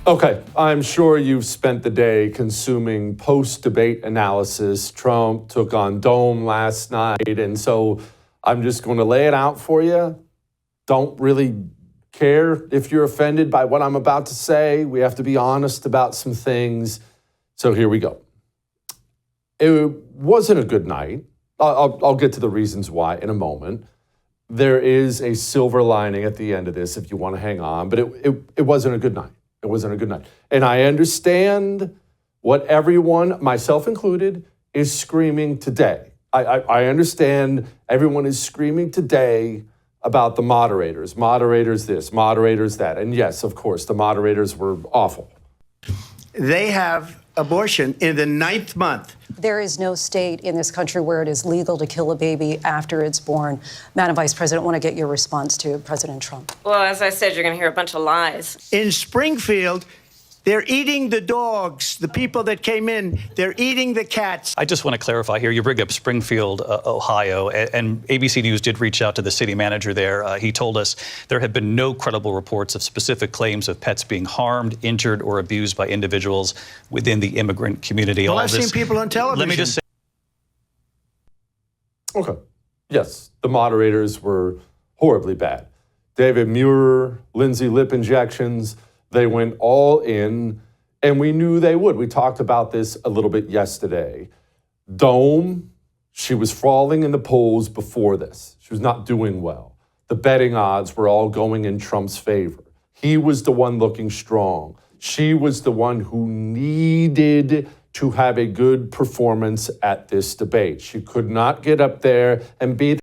Okay, I'm sure you've spent the day consuming post-debate analysis. Trump took on Dome last night, and so I'm just going to lay it out for you. Don't really care if you're offended by what I'm about to say. We have to be honest about some things. So here we go. It wasn't a good night. I'll get to the reasons why in a moment. There is a silver lining at the end of this if you want to hang on, but it wasn't a good night. It wasn't a good night. And I understand what everyone, myself included, is screaming today. I understand everyone is screaming today about the moderators. Moderators this, moderators that. And yes, of course, the moderators were awful. They have abortion in the 9th month. There is no state in this country where it is legal to kill a baby after it's born. Madam Vice President, I want to get your response to President Trump. Well, as I said, you're going to hear a bunch of lies. In Springfield, they're eating the dogs. The people that came in, they're eating the cats. I just want to clarify here. You bring up Springfield, Ohio, and ABC News did reach out to the city manager there. He told us there have been no credible reports of specific claims of pets being harmed, injured, or abused by individuals within the immigrant community. Well, I've seen people on television. Let me just say. Okay. Yes, the moderators were horribly bad. David Muir, Lindsay lip injections. They went all in, and we knew they would. We talked about this a little bit yesterday. Dome, she was falling in the polls before this. She was not doing well. The betting odds were all going in Trump's favor. He was the one looking strong. She was the one who needed to have a good performance at this debate. She could not get up there and be the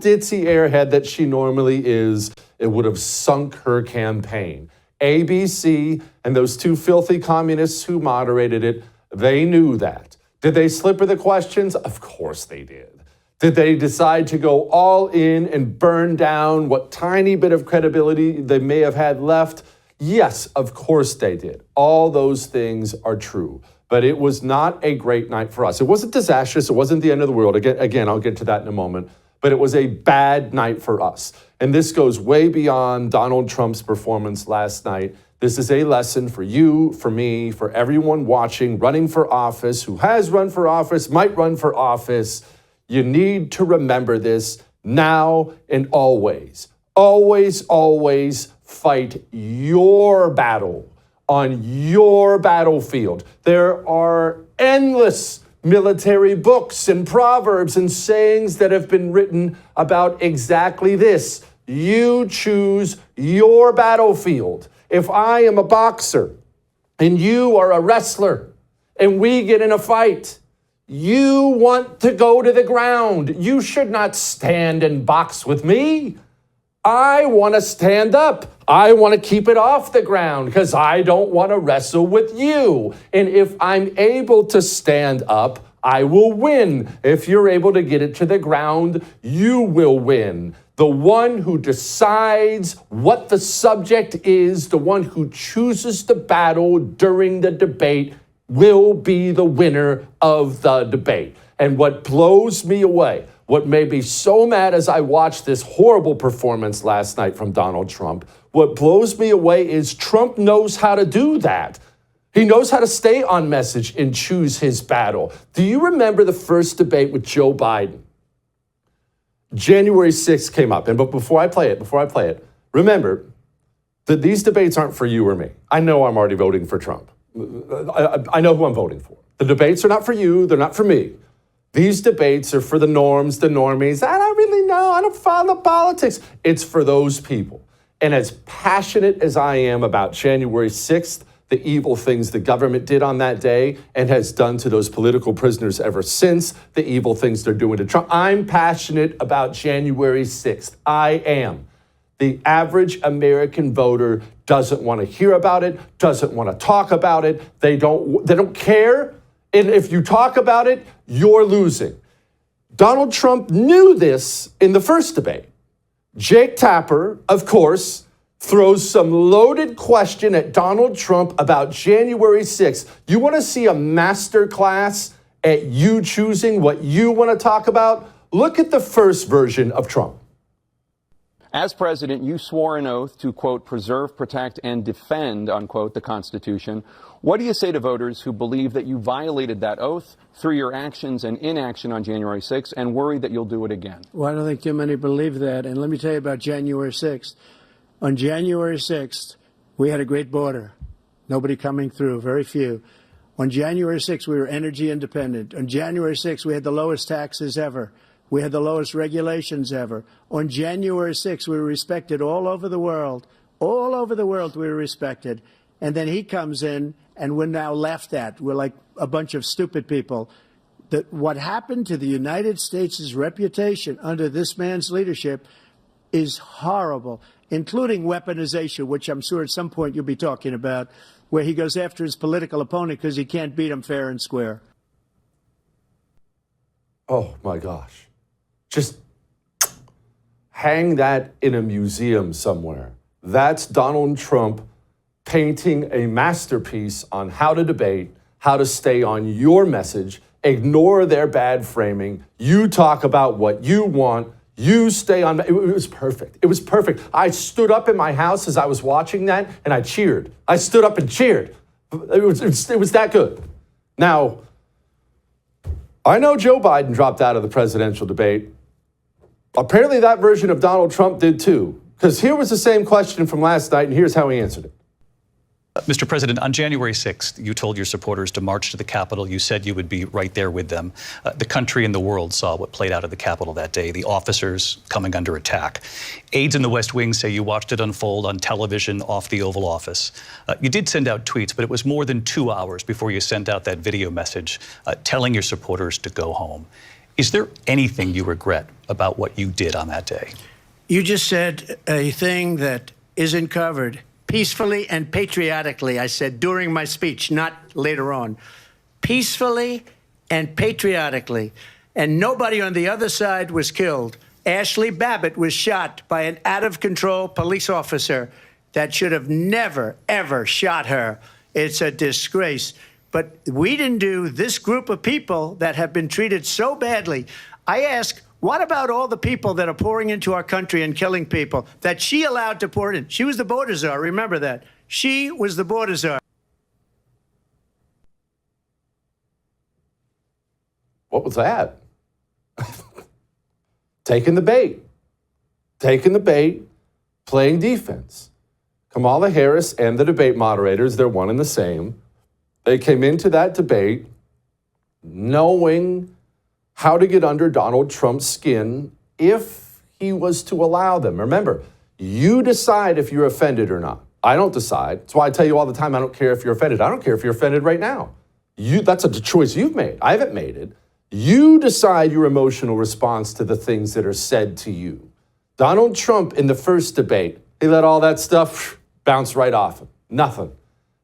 ditzy airhead that she normally is. It would have sunk her campaign. ABC and those two filthy communists who moderated it, they knew that. Did they slip her the questions? Of course they did. Did they decide to go all in and burn down what tiny bit of credibility they may have had left? Yes, of course they did. All those things are true. But it was not a great night for us. It wasn't disastrous. It wasn't the end of the world. Again, I'll get to that in a moment. But it was a bad night for us. And this goes way beyond Donald Trump's performance last night. This is a lesson for you, for me, for everyone watching, running for office, who has run for office, might run for office. You need to remember this now and always. Always, always fight your battle on your battlefield. There are endless military books and proverbs and sayings that have been written about exactly this. You choose your battlefield. If I am a boxer and you are a wrestler and we get in a fight, you want to go to the ground. You should not stand and box with me. I want to stand up. I want to keep it off the ground because I don't want to wrestle with you. And if I'm able to stand up, I will win. If you're able to get it to the ground, you will win. The one who decides what the subject is, the one who chooses the battle during the debate, will be the winner of the debate. And what blows me away, what made me so mad as I watched this horrible performance last night from Donald Trump, what blows me away is Trump knows how to do that. He knows how to stay on message and choose his battle. Do you remember the first debate with Joe Biden? January 6th came up. But before I play it, remember that these debates aren't for you or me. I know I'm already voting for Trump. I know who I'm voting for. The debates are not for you. They're not for me. These debates are for the norms, the normies. I don't really know. I don't follow politics. It's for those people. And as passionate as I am about January 6th, the evil things the government did on that day and has done to those political prisoners ever since, the evil things they're doing to Trump. I'm passionate about January 6th. I am. The average American voter doesn't want to hear about it, doesn't want to talk about it. They don't care. And if you talk about it, you're losing. Donald Trump knew this in the first debate. Jake Tapper, of course, throws some loaded question at Donald Trump about January 6th. You want to see a master class at you choosing what you want to talk about? Look at the first version of Trump. As president, you swore an oath to, quote, preserve, protect, and defend, unquote, the Constitution. What do you say to voters who believe that you violated that oath through your actions and inaction on January 6th and worry that you'll do it again? Well, I don't think too many believe that. And let me tell you about January 6th. On January 6th, we had a great border. Nobody coming through, very few. On January 6th, we were energy independent. On January 6th, we had the lowest taxes ever. We had the lowest regulations ever. On January 6th, we were respected all over the world. All over the world, we were respected. And then he comes in, and we're now laughed at. We're like a bunch of stupid people. What happened to the United States' reputation under this man's leadership is horrible, including weaponization, which I'm sure at some point you'll be talking about, where he goes after his political opponent because he can't beat him fair and square. Oh, my gosh. Just hang that in a museum somewhere. That's Donald Trump painting a masterpiece on how to debate, how to stay on your message, ignore their bad framing. You talk about what you want. You stay on. It was perfect. It was perfect. I stood up in my house as I was watching that, and I cheered. I stood up and cheered. It was that good. Now, I know Joe Biden dropped out of the presidential debate. Apparently that version of Donald Trump did too, because here was the same question from last night, and here's how he answered it. Mr. President, on January 6th, you told your supporters to march to the Capitol. You said you would be right there with them. The country and the world saw what played out at the Capitol that day, the officers coming under attack. Aides in the West Wing say you watched it unfold on television off the Oval Office. You did send out tweets, but it was more than 2 hours before you sent out that video message telling your supporters to go home. Is there anything you regret about what you did on that day? You just said a thing that isn't covered. Peacefully and patriotically, I said during my speech, not later on. Peacefully and patriotically. And nobody on the other side was killed. Ashley Babbitt was shot by an out-of-control police officer that should have never, ever shot her. It's a disgrace. But we didn't do this group of people that have been treated so badly. I ask, what about all the people that are pouring into our country and killing people that she allowed to pour in? She was the border czar. Remember that. She was the border czar. What was that? Taking the bait. Taking the bait, playing defense. Kamala Harris and the debate moderators, they're one and the same. They came into that debate knowing how to get under Donald Trump's skin if he was to allow them. Remember, you decide if you're offended or not. I don't decide. That's why I tell you all the time, I don't care if you're offended. I don't care if you're offended right now. That's a choice you've made. I haven't made it. You decide your emotional response to the things that are said to you. Donald Trump in the first debate, he let all that stuff bounce right off him. Nothing.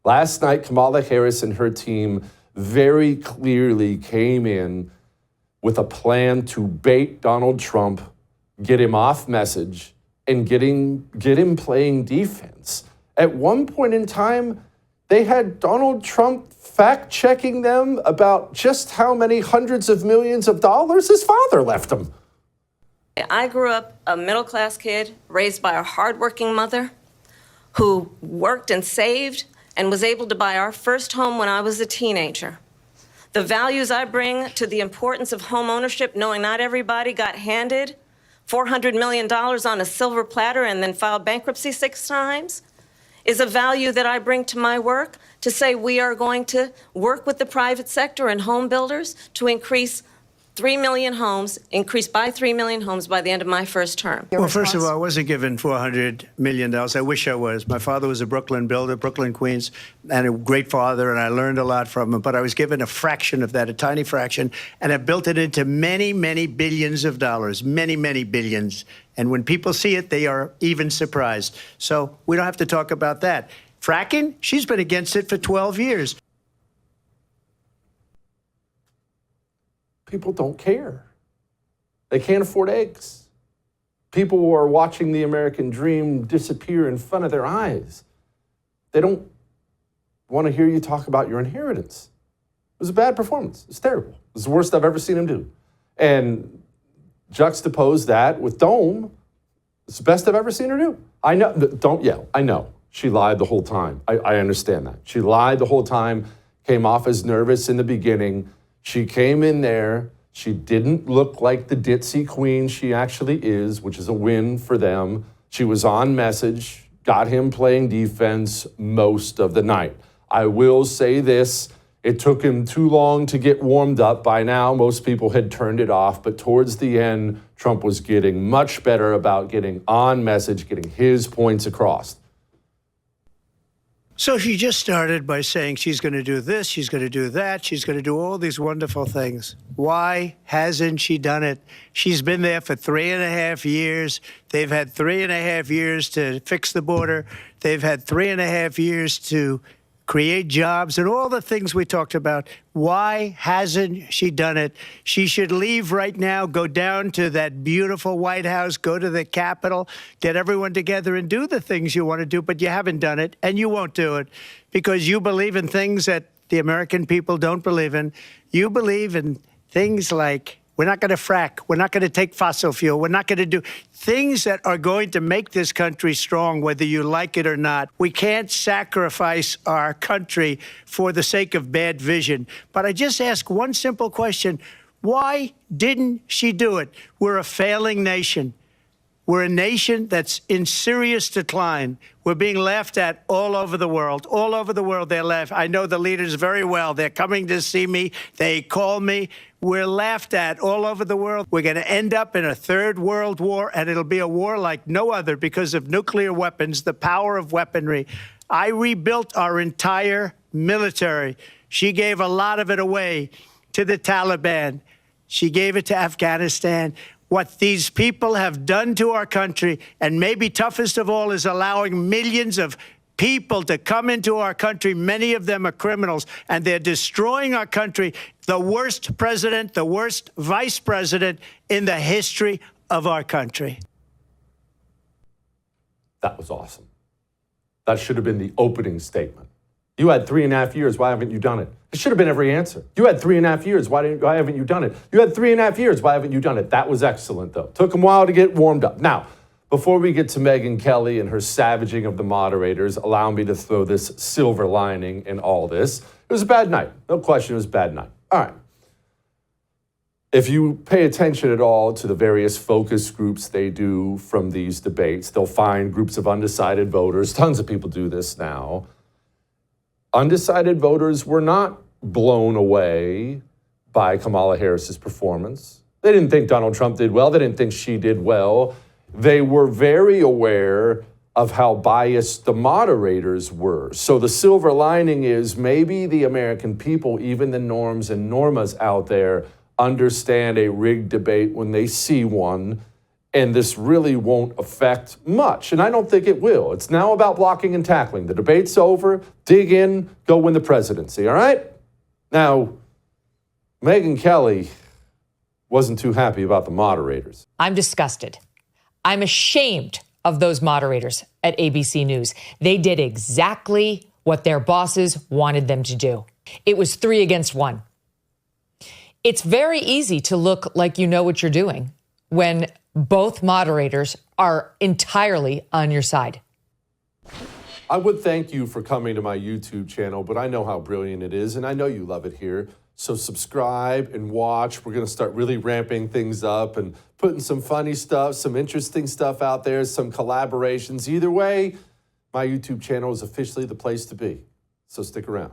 Last night, Kamala Harris and her team very clearly came in with a plan to bait Donald Trump, get him off message, and get him playing defense. At one point in time, they had Donald Trump fact-checking them about just how many hundreds of millions of dollars his father left him. I grew up a middle-class kid raised by a hardworking mother who worked and saved and was able to buy our first home when I was a teenager. The values I bring to the importance of home ownership, knowing not everybody got handed $400 million on a silver platter and then filed bankruptcy 6 times, is a value that I bring to my work to say we are going to work with the private sector and home builders to increase 3 million homes, increase by 3 million homes by the end of my first term. Well, first of all, I wasn't given $400 million. I wish I was. My father was a Brooklyn builder, Brooklyn, Queens, and a great father, and I learned a lot from him. But I was given a fraction of that, a tiny fraction, and I built it into many, many billions of dollars, many, many billions. And when people see it, they are even surprised. So we don't have to talk about that. Fracking, she's been against it for 12 years. People don't care. They can't afford eggs. People who are watching the American dream disappear in front of their eyes. They don't want to hear you talk about your inheritance. It was a bad performance. It's terrible. It was the worst I've ever seen him do. And juxtapose that with Dome, It's the best I've ever seen her do. I know, don't yell. I know. She lied the whole time. I understand that. She lied the whole time, came off as nervous in the beginning. She came in there. She didn't look like the ditzy queen she actually is, which is a win for them. She was on message, got him playing defense most of the night. I will say this, it took him too long to get warmed up. By now, most people had turned it off, but towards the end, Trump was getting much better about getting on message, getting his points across. So she just started by saying she's going to do this, she's going to do that, she's going to do all these wonderful things. Why hasn't she done it? She's been there for 3.5 years. They've had 3.5 years to fix the border. They've had 3.5 years to create jobs and all the things we talked about. Why hasn't she done it? She should leave right now, go down to that beautiful White House, go to the Capitol, get everyone together and do the things you want to do, but you haven't done it and you won't do it because you believe in things that the American people don't believe in. You believe in things like we're not going to frack. We're not going to take fossil fuel. We're not going to do things that are going to make this country strong, whether you like it or not. We can't sacrifice our country for the sake of bad vision. But I just ask one simple question. Why didn't she do it? We're a failing nation. We're a nation that's in serious decline. We're being laughed at all over the world. All over the world, they're laughed. I know the leaders very well. They're coming to see me. They call me. We're laughed at all over the world. We're going to end up in a third world war, and it'll be a war like no other because of nuclear weapons, the power of weaponry. I rebuilt our entire military. She gave a lot of it away to the Taliban. She gave it to Afghanistan. What these people have done to our country, and maybe toughest of all, is allowing millions of people to come into our country. Many of them are criminals, and they're destroying our country. The worst president, the worst vice president in the history of our country. That was awesome. That should have been the opening statement. You had 3.5 years. Why haven't you done it? It should have been every answer. You had 3.5 years. Why haven't you done it? You had 3.5 years. Why haven't you done it? That was excellent, though. Took them a while to get warmed up. Now, before we get to Megyn Kelly and her savaging of the moderators, allow me to throw this silver lining in all this. It was a bad night. No question, it was a bad night. All right. If you pay attention at all to the various focus groups they do from these debates, they'll find groups of undecided voters. Tons of people do this now. Undecided voters were not blown away by Kamala Harris's performance. They didn't think Donald Trump did well. They didn't think she did well. They were very aware of how biased the moderators were. So the silver lining is maybe the American people, even the norms and normas out there, understand a rigged debate when they see one, and this really won't affect much. And I don't think it will. It's now about blocking and tackling. The debate's over. Dig in. Go win the presidency, all right? Now, Megyn Kelly wasn't too happy about the moderators. I'm disgusted. I'm ashamed of those moderators at ABC News. They did exactly what their bosses wanted them to do. It was 3 against 1. It's very easy to look like you know what you're doing when both moderators are entirely on your side. I would thank you for coming to my YouTube channel, but I know how brilliant it is, and I know you love it here. So subscribe and watch. We're going to start really ramping things up and putting some funny stuff, some interesting stuff out there, some collaborations. Either way, my YouTube channel is officially the place to be. So stick around.